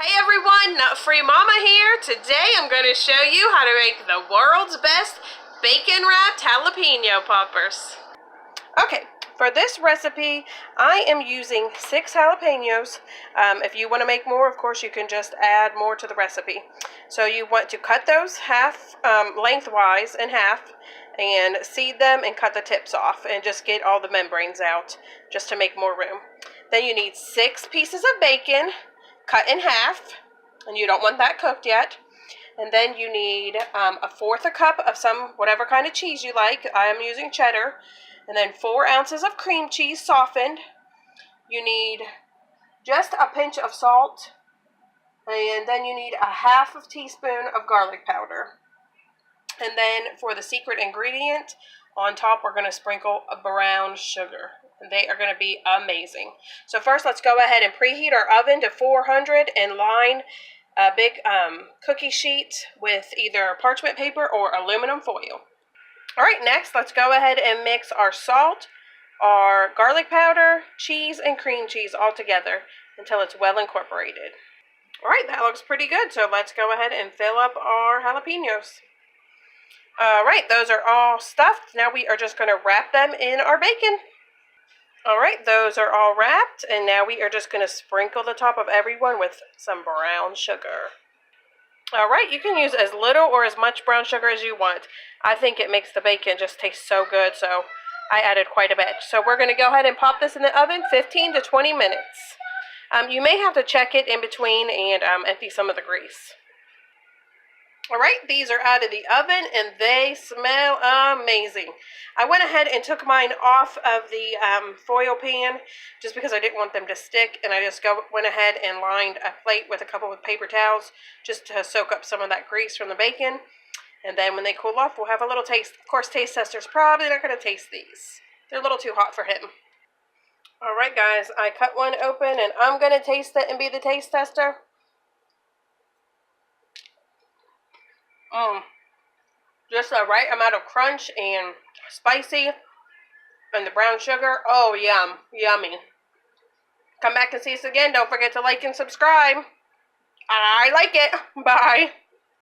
Hey everyone, Nut Free Mama here. Today I'm going to show you how to make the world's best bacon wrapped jalapeno poppers. Okay, for this recipe I am using 6 jalapenos. If you want to make more, of course you can just add more to the recipe. So you want to cut those lengthwise in half and seed them and cut the tips off and just get all the membranes out just to make more room. Then you need 6 pieces of bacon cut in half, and you don't want that cooked yet. And then you need 1/4 cup of whatever kind of cheese you like. I am using cheddar. And then 4 ounces of cream cheese softened. You need just a pinch of salt, and then you need 1/2 teaspoon of garlic powder. And then for the secret ingredient, on top we're going to sprinkle a brown sugar. They are going to be amazing. So first let's go ahead and preheat our oven to 400 and line a big cookie sheet with either parchment paper or aluminum foil. Alright, next let's go ahead and mix our salt, our garlic powder, cheese, and cream cheese all together until it's well incorporated. Alright, that looks pretty good, so let's go ahead and fill up our jalapenos. Alright, those are all stuffed. Now we are just going to wrap them in our bacon. Alright, those are all wrapped, and now we are just going to sprinkle the top of every one with some brown sugar. Alright, you can use as little or as much brown sugar as you want. I think it makes the bacon just taste so good, so I added quite a bit. So we're going to go ahead and pop this in the oven 15 to 20 minutes. You may have to check it in between and empty some of the grease. Alright, these are out of the oven and they smell amazing. I went ahead and took mine off of the foil pan just because I didn't want them to stick, and I just went ahead and lined a plate with a couple of paper towels just to soak up some of that grease from the bacon. And then when they cool off, we'll have a little taste. Of course, taste tester's probably not going to taste these. They're a little too hot for him. Alright guys, I cut one open and I'm going to taste it and be the taste tester. Just the right amount of crunch and spicy, and the brown sugar. Oh, yummy. Come back and see us again. Don't forget to like and subscribe. I like it. Bye.